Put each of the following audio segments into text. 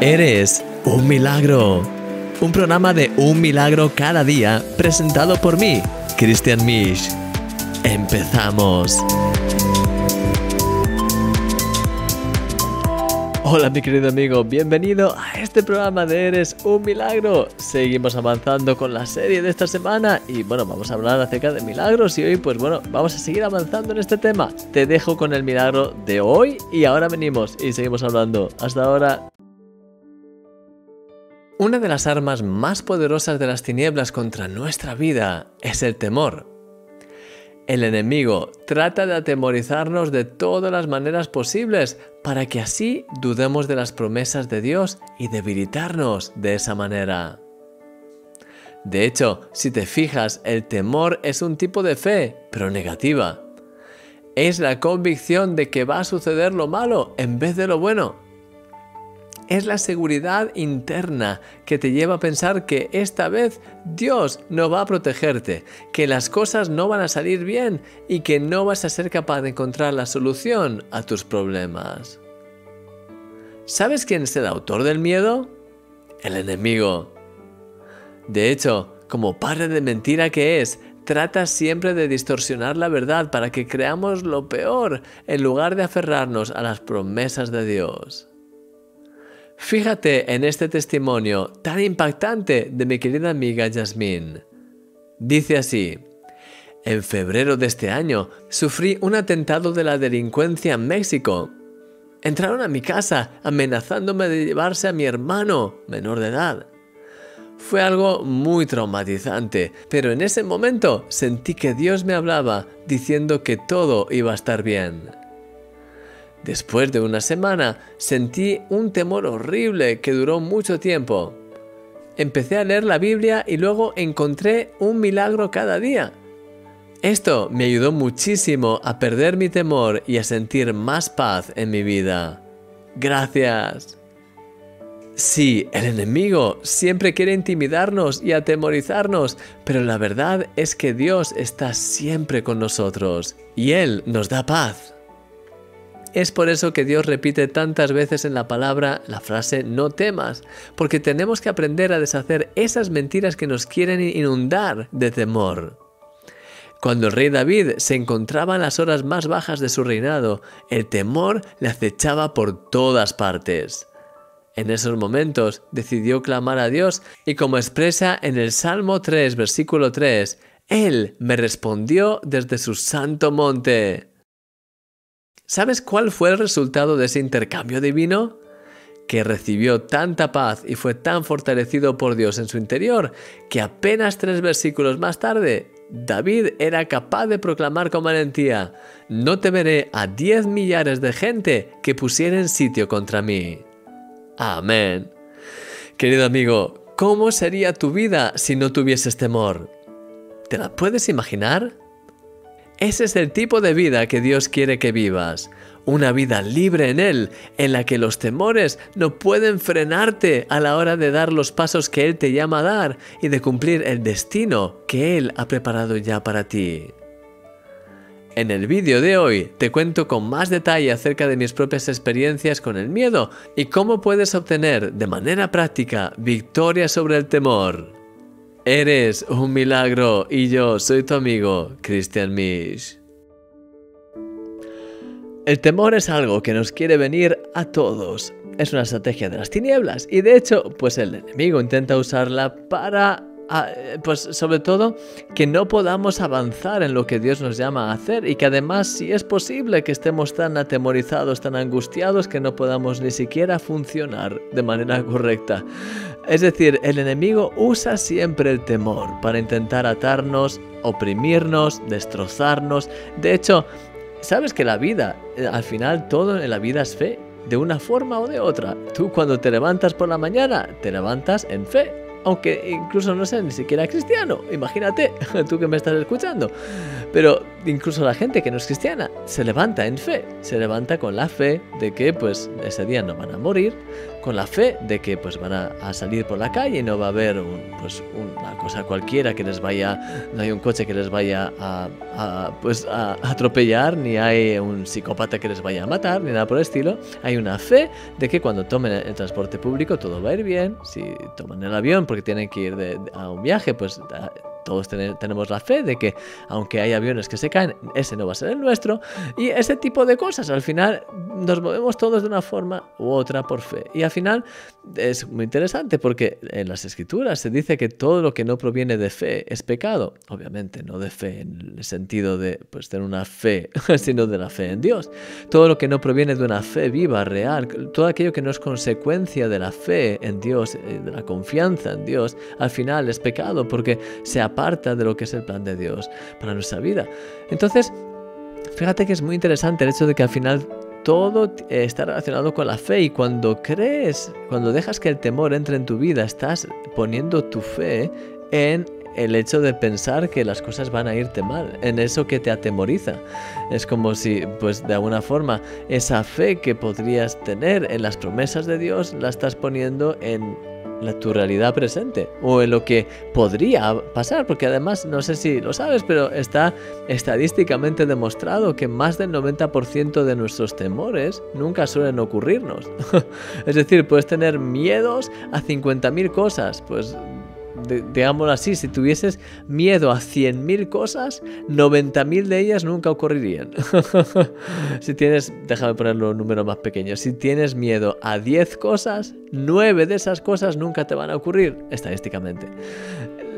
Eres un milagro. Un programa de un milagro cada día presentado por mí, Christian Misch. ¡Empezamos! Hola mi querido amigo, bienvenido a este programa de Eres un milagro. Seguimos avanzando con la serie de esta semana y bueno, vamos a hablar acerca de milagros y hoy pues bueno, vamos a seguir avanzando en este tema. Te dejo con el milagro de hoy y ahora venimos y seguimos hablando. Hasta ahora. Una de las armas más poderosas de las tinieblas contra nuestra vida es el temor. El enemigo trata de atemorizarnos de todas las maneras posibles para que así dudemos de las promesas de Dios y debilitarnos de esa manera. De hecho, si te fijas, el temor es un tipo de fe, pero negativa. Es la convicción de que va a suceder lo malo en vez de lo bueno. Es la seguridad interna que te lleva a pensar que esta vez Dios no va a protegerte, que las cosas no van a salir bien y que no vas a ser capaz de encontrar la solución a tus problemas. ¿Sabes quién es el autor del miedo? El enemigo. De hecho, como padre de mentira que es, trata siempre de distorsionar la verdad para que creamos lo peor en lugar de aferrarnos a las promesas de Dios. Fíjate en este testimonio tan impactante de mi querida amiga Yasmín. Dice así: en febrero de este año sufrí un atentado de la delincuencia en México. Entraron a mi casa amenazándome de llevarse a mi hermano menor de edad. Fue algo muy traumatizante, pero en ese momento sentí que Dios me hablaba diciendo que todo iba a estar bien. Después de una semana, sentí un temor horrible que duró mucho tiempo. Empecé a leer la Biblia y luego encontré un milagro cada día. Esto me ayudó muchísimo a perder mi temor y a sentir más paz en mi vida. Gracias. Sí, el enemigo siempre quiere intimidarnos y atemorizarnos, pero la verdad es que Dios está siempre con nosotros y Él nos da paz. Es por eso que Dios repite tantas veces en la palabra la frase no temas, porque tenemos que aprender a deshacer esas mentiras que nos quieren inundar de temor. Cuando el rey David se encontraba en las horas más bajas de su reinado, el temor le acechaba por todas partes. En esos momentos decidió clamar a Dios y como expresa en el Salmo 3, versículo 3, Él me respondió desde su santo monte. ¿Sabes cuál fue el resultado de ese intercambio divino? Que recibió tanta paz y fue tan fortalecido por Dios en su interior que apenas 3 versículos más tarde, David era capaz de proclamar con valentía: no temeré a 10 millares de gente que pusieren sitio contra mí. Amén. Querido amigo, ¿cómo sería tu vida si no tuvieses temor? ¿Te la puedes imaginar? Ese es el tipo de vida que Dios quiere que vivas. Una vida libre en Él, en la que los temores no pueden frenarte a la hora de dar los pasos que Él te llama a dar y de cumplir el destino que Él ha preparado ya para ti. En el vídeo de hoy te cuento con más detalle acerca de mis propias experiencias con el miedo y cómo puedes obtener de manera práctica victoria sobre el temor. Eres un milagro y yo soy tu amigo, Christian Misch. El temor es algo que nos quiere venir a todos. Es una estrategia de las tinieblas y de hecho, pues el enemigo intenta usarla para, pues sobre todo, que no podamos avanzar en lo que Dios nos llama a hacer y que además, si es posible, que estemos tan atemorizados, tan angustiados que no podamos ni siquiera funcionar de manera correcta. Es decir, el enemigo usa siempre el temor para intentar atarnos, oprimirnos, destrozarnos. De hecho, sabes que la vida, al final todo en la vida es fe, de una forma o de otra. Tú cuando te levantas por la mañana, te levantas en fe, aunque incluso no seas ni siquiera cristiano. Imagínate, tú que me estás escuchando. Pero incluso la gente que no es cristiana se levanta en fe, se levanta con la fe de que pues ese día no van a morir, con la fe de que pues van a salir por la calle y no va a haber una cosa cualquiera que les vaya, no hay un coche que les vaya a atropellar, ni hay un psicópata que les vaya a matar, ni nada por el estilo. Hay una fe de que cuando tomen el transporte público todo va a ir bien. Si toman el avión porque tienen que ir a un viaje, pues todos tenemos la fe de que aunque hay aviones que se caen, ese no va a ser el nuestro. Y ese tipo de cosas, al final nos movemos todos de una forma u otra por fe. Y al final es muy interesante porque en las escrituras se dice que todo lo que no proviene de fe es pecado. Obviamente no de fe en el sentido de pues tener una fe, sino de la fe en Dios. Todo lo que no proviene de una fe viva, real, todo aquello que no es consecuencia de la fe en Dios, de la confianza en Dios, al final es pecado porque se aparta de lo que es el plan de Dios para nuestra vida. Entonces, fíjate que es muy interesante el hecho de que al final todo está relacionado con la fe, y cuando dejas que el temor entre en tu vida, estás poniendo tu fe en el hecho de pensar que las cosas van a irte mal, en eso que te atemoriza. Es como si, pues de alguna forma, esa fe que podrías tener en las promesas de Dios la estás poniendo en tu realidad presente o en lo que podría pasar, porque además, no sé si lo sabes, pero está estadísticamente demostrado que más del 90% de nuestros temores nunca suelen ocurrirnos. Es decir, puedes tener miedos a 50.000 cosas, pues digámoslo así, si tuvieses miedo a 100.000 cosas, 90.000 de ellas nunca ocurrirían. Si tienes, déjame ponerlo un número más pequeño, si tienes miedo a 10 cosas, 9 de esas cosas nunca te van a ocurrir, estadísticamente.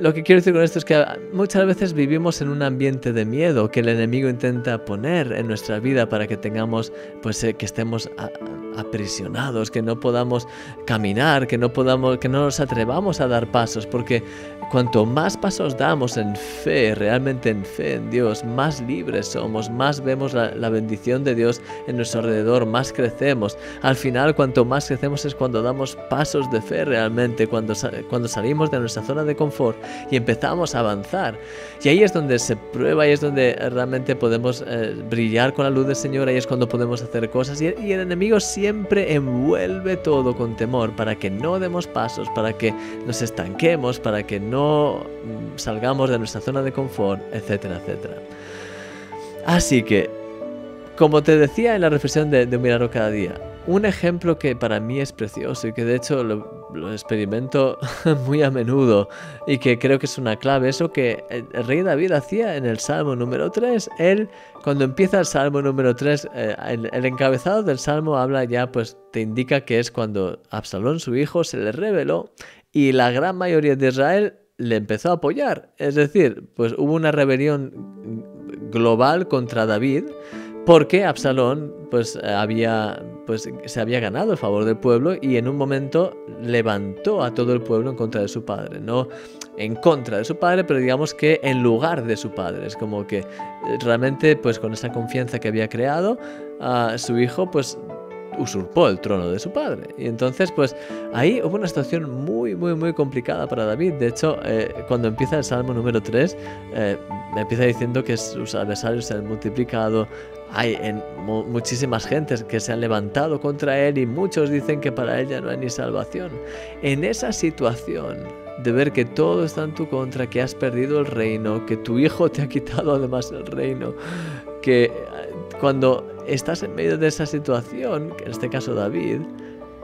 Lo que quiero decir con esto es que muchas veces vivimos en un ambiente de miedo que el enemigo intenta poner en nuestra vida para que tengamos, pues que estemos aprisionados, que no podamos caminar, que no nos atrevamos a dar pasos, porque cuanto más pasos damos en fe, realmente en fe en Dios, más libres somos, más vemos la bendición de Dios en nuestro alrededor, más crecemos. Al final, cuanto más crecemos es cuando damos pasos de fe realmente, cuando salimos de nuestra zona de confort y empezamos a avanzar. Y ahí es donde se prueba, ahí es donde realmente podemos brillar con la luz del Señor, ahí es cuando podemos hacer cosas. Y el enemigo siempre envuelve todo con temor para que no demos pasos, para que nos estanquemos, para que no salgamos de nuestra zona de confort, etcétera, etcétera. Así que, como te decía en la reflexión de un milagro cada día, un ejemplo que para mí es precioso y que de hecho lo experimento muy a menudo y que creo que es una clave, eso que el rey David hacía en el Salmo número 3. Él, cuando empieza el Salmo número 3, el encabezado del Salmo habla ya, pues te indica que es cuando Absalón, su hijo, se le rebeló y la gran mayoría de Israel le empezó a apoyar. Es decir, pues hubo una rebelión global contra David, porque Absalón se había ganado el favor del pueblo y en un momento levantó a todo el pueblo en contra de su padre. No en contra de su padre, pero digamos que en lugar de su padre. Es como que realmente, pues con esa confianza que había creado, su hijo pues usurpó el trono de su padre. Y entonces pues ahí hubo una situación muy muy muy complicada para David. De hecho, cuando empieza el Salmo número 3, empieza diciendo que sus adversarios se han multiplicado. Hay muchísimas gentes que se han levantado contra él y muchos dicen que para él ya no hay ni salvación. En esa situación de ver que todo está en tu contra, que has perdido el reino, que tu hijo te ha quitado además el reino, que cuando estás en medio de esa situación, que en este caso David,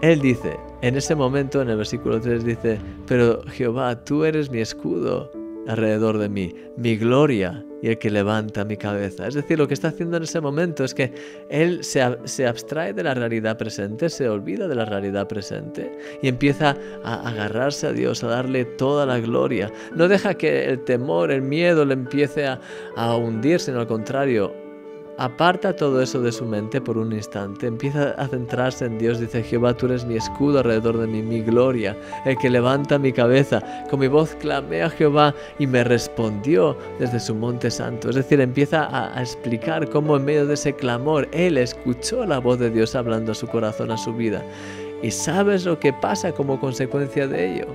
él dice, en ese momento, en el versículo 3 dice: pero Jehová, tú eres mi escudo alrededor de mí, mi gloria y el que levanta mi cabeza. Es decir, lo que está haciendo en ese momento es que él se abstrae de la realidad presente, se olvida de la realidad presente y empieza a agarrarse a Dios, a darle toda la gloria. No deja que el temor, el miedo le empiece a hundir, sino al contrario, aparta todo eso de su mente por un instante, empieza a centrarse en Dios. Dice: Jehová, tú eres mi escudo alrededor de mí, mi gloria, el que levanta mi cabeza. Con mi voz clamé a Jehová y me respondió desde su monte santo. Es decir, empieza a explicar cómo en medio de ese clamor él escuchó la voz de Dios hablando a su corazón, a su vida. ¿Y sabes lo que pasa como consecuencia de ello?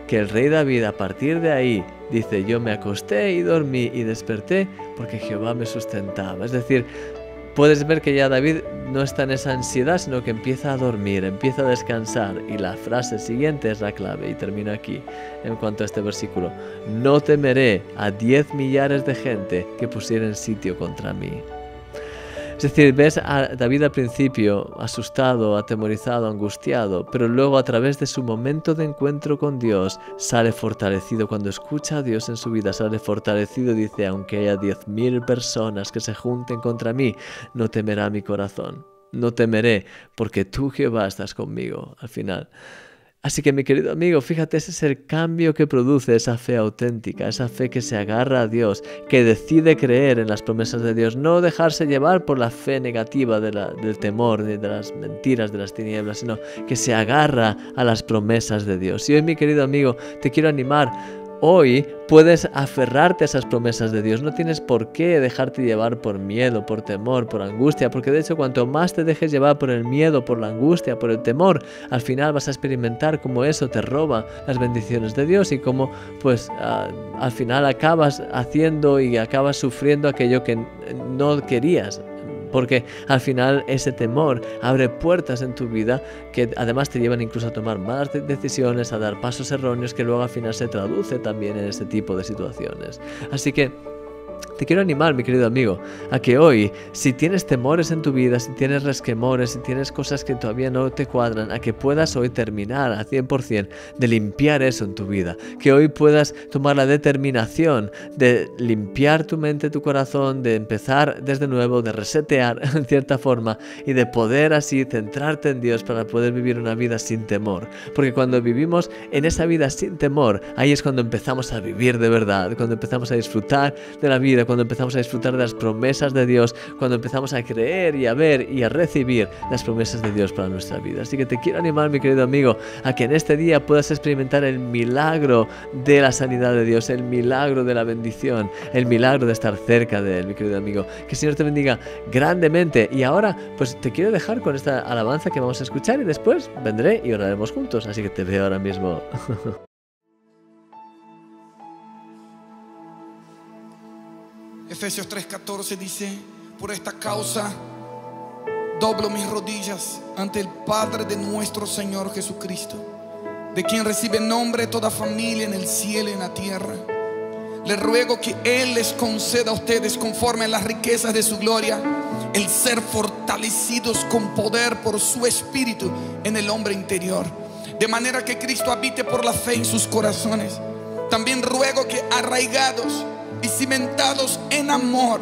Que el rey David a partir de ahí dice: yo me acosté y dormí y desperté porque Jehová me sustentaba. Es decir, puedes ver que ya David no está en esa ansiedad, sino que empieza a dormir, empieza a descansar. Y la frase siguiente es la clave, y termino aquí en cuanto a este versículo: no temeré a 10 millares de gente que pusieren sitio contra mí. Es decir, ves a David al principio asustado, atemorizado, angustiado, pero luego a través de su momento de encuentro con Dios sale fortalecido. Cuando escucha a Dios en su vida sale fortalecido, dice: aunque haya 10.000 personas que se junten contra mí, no temerá mi corazón. No temeré porque tú, Jehová, estás conmigo al final. Así que, mi querido amigo, fíjate, ese es el cambio que produce esa fe auténtica, esa fe que se agarra a Dios, que decide creer en las promesas de Dios, no dejarse llevar por la fe negativa del temor, de las mentiras, de las tinieblas, sino que se agarra a las promesas de Dios. Y hoy, mi querido amigo, te quiero animar. Hoy puedes aferrarte a esas promesas de Dios. No tienes por qué dejarte llevar por miedo, por temor, por angustia, porque de hecho cuanto más te dejes llevar por el miedo, por la angustia, por el temor, al final vas a experimentar cómo eso te roba las bendiciones de Dios y cómo pues al final acabas haciendo y acabas sufriendo aquello que no querías. Porque al final ese temor abre puertas en tu vida que además te llevan incluso a tomar malas decisiones, a dar pasos erróneos que luego al final se traduce también en este tipo de situaciones. Así que te quiero animar, mi querido amigo, a que hoy, si tienes temores en tu vida, si tienes resquemores, si tienes cosas que todavía no te cuadran, a que puedas hoy terminar al 100% de limpiar eso en tu vida. Que hoy puedas tomar la determinación de limpiar tu mente, tu corazón, de empezar desde nuevo, de resetear en cierta forma y de poder así centrarte en Dios para poder vivir una vida sin temor. Porque cuando vivimos en esa vida sin temor, ahí es cuando empezamos a vivir de verdad, cuando empezamos a disfrutar de la vida, cuando empezamos a disfrutar de las promesas de Dios, cuando empezamos a creer y a ver y a recibir las promesas de Dios para nuestra vida. Así que te quiero animar, mi querido amigo, a que en este día puedas experimentar el milagro de la sanidad de Dios, el milagro de la bendición, el milagro de estar cerca de Él, mi querido amigo. Que el Señor te bendiga grandemente. Y ahora, pues te quiero dejar con esta alabanza que vamos a escuchar y después vendré y oraremos juntos. Así que te veo ahora mismo. Efesios 3:14 dice: por esta causa doblo mis rodillas ante el Padre de nuestro Señor Jesucristo, de quien recibe nombre toda familia en el cielo y en la tierra. Le ruego que Él les conceda a ustedes, conforme a las riquezas de su gloria, el ser fortalecidos con poder por su Espíritu en el hombre interior, de manera que Cristo habite por la fe en sus corazones. También ruego que, arraigados y cimentados en amor,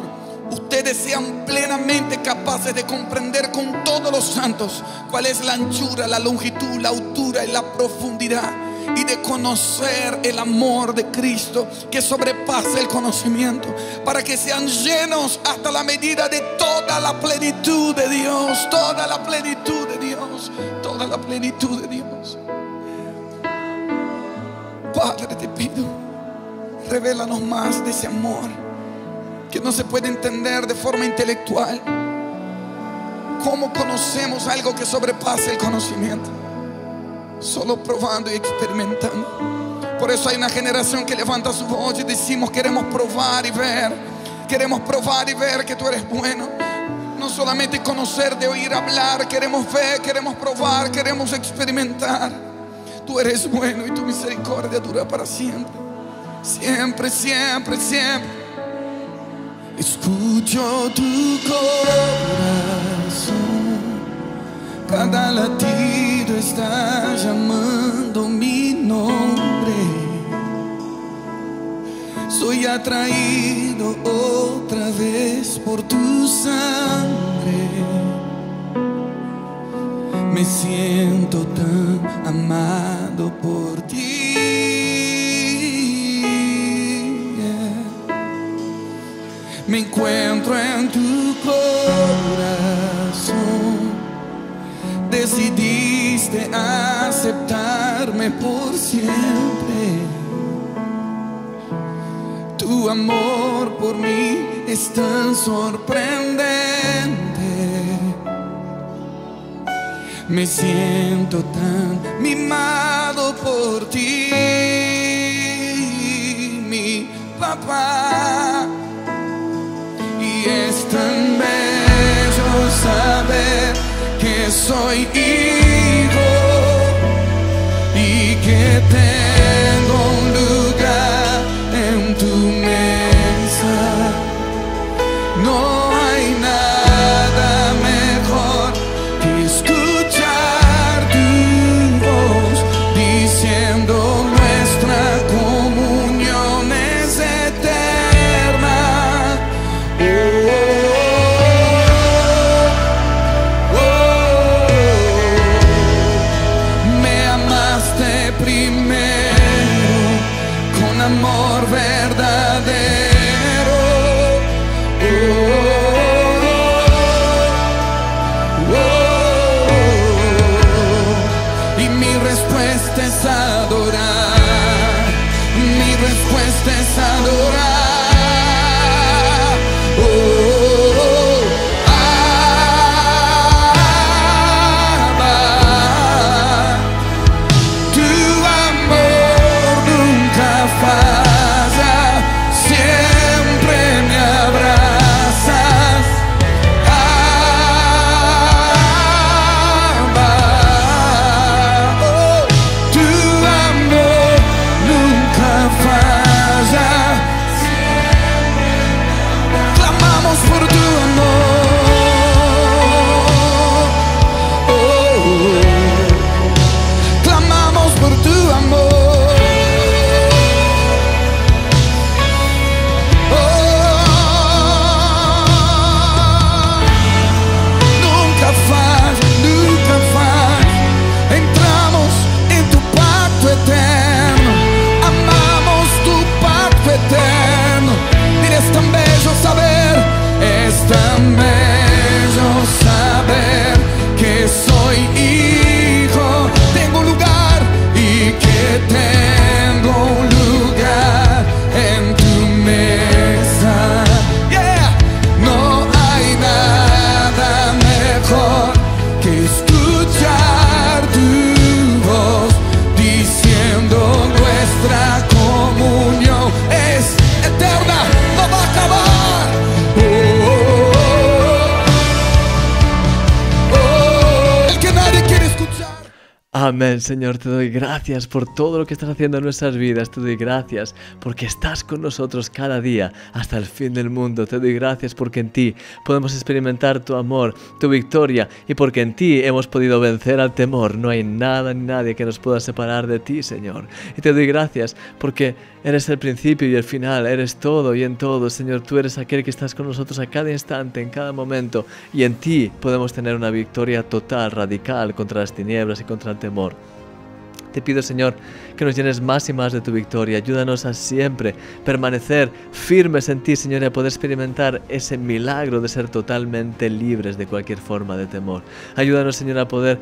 ustedes sean plenamente capaces de comprender con todos los santos cuál es la anchura, la longitud, la altura y la profundidad, y de conocer el amor de Cristo que sobrepasa el conocimiento, para que sean llenos hasta la medida de toda la plenitud de Dios, toda la plenitud de Dios, toda la plenitud de Dios. Padre, te pido, revélanos más de ese amor que no se puede entender de forma intelectual. ¿Cómo conocemos algo que sobrepasa el conocimiento? Solo probando y experimentando. Por eso hay una generación que levanta su voz y decimos: queremos probar y ver. Queremos probar y ver que tú eres bueno. No solamente conocer de oír hablar, queremos ver, queremos probar, queremos experimentar. Tú eres bueno y tu misericordia dura para siempre. Siempre, siempre, siempre. Escucho tu corazón, cada latido está llamando mi nombre. Soy atraído otra vez por tu sangre. Me siento tan amado por ti. Me encuentro en tu corazón. Decidiste aceptarme por siempre. Tu amor por mí es tan sorprendente. Me siento tan mimado por ti, mi papá. Y es tan bello saber que soy hijo y que tengo un lugar en tu mesa. No hay nada mejor que escuchar tu voz diciendo nuestra comunión es eterna. Me amaste primero con amor verdadero. Y mi respuesta es adorar. Mi respuesta es adorar. Tan bello saber que soy hijo, tengo un lugar y que tengo un lugar en tu mesa. Yeah. No hay nada mejor que escuchar tu voz diciendo nuestra comunión es eterna, no va a acabar. Amén, Señor, te doy gracias por todo lo que estás haciendo en nuestras vidas. Te doy gracias porque estás con nosotros cada día hasta el fin del mundo. Te doy gracias porque en ti podemos experimentar tu amor, tu victoria, y porque en ti hemos podido vencer al temor. No hay nada ni nadie que nos pueda separar de ti, Señor. Y te doy gracias porque eres el principio y el final, eres todo y en todo, Señor. Tú eres aquel que estás con nosotros a cada instante, en cada momento, y en ti podemos tener una victoria total, radical contra las tinieblas y contra el temor. Te pido, Señor, que nos llenes más y más de tu victoria. Ayúdanos a siempre permanecer firmes en ti, Señor, y a poder experimentar ese milagro de ser totalmente libres de cualquier forma de temor. Ayúdanos, Señor, a poder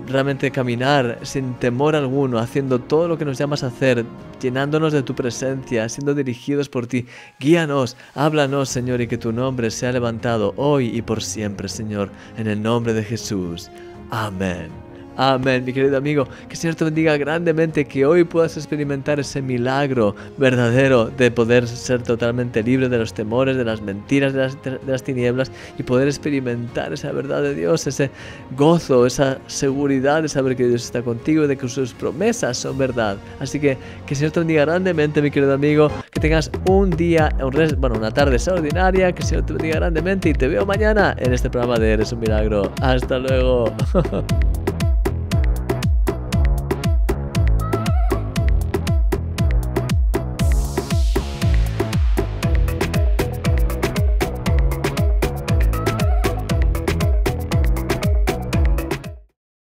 realmente caminar sin temor alguno, haciendo todo lo que nos llamas a hacer, llenándonos de tu presencia, siendo dirigidos por ti. Guíanos, háblanos, Señor, y que tu nombre sea levantado hoy y por siempre, Señor, en el nombre de Jesús. Amén. Amén, mi querido amigo, que el Señor te bendiga grandemente, que hoy puedas experimentar ese milagro verdadero de poder ser totalmente libre de los temores, de las mentiras, de las tinieblas, y poder experimentar esa verdad de Dios, ese gozo, esa seguridad de saber que Dios está contigo y de que sus promesas son verdad. Así que el Señor te bendiga grandemente, mi querido amigo, que tengas un día, una tarde extraordinaria, que el Señor te bendiga grandemente y te veo mañana en este programa de Eres un Milagro. Hasta luego.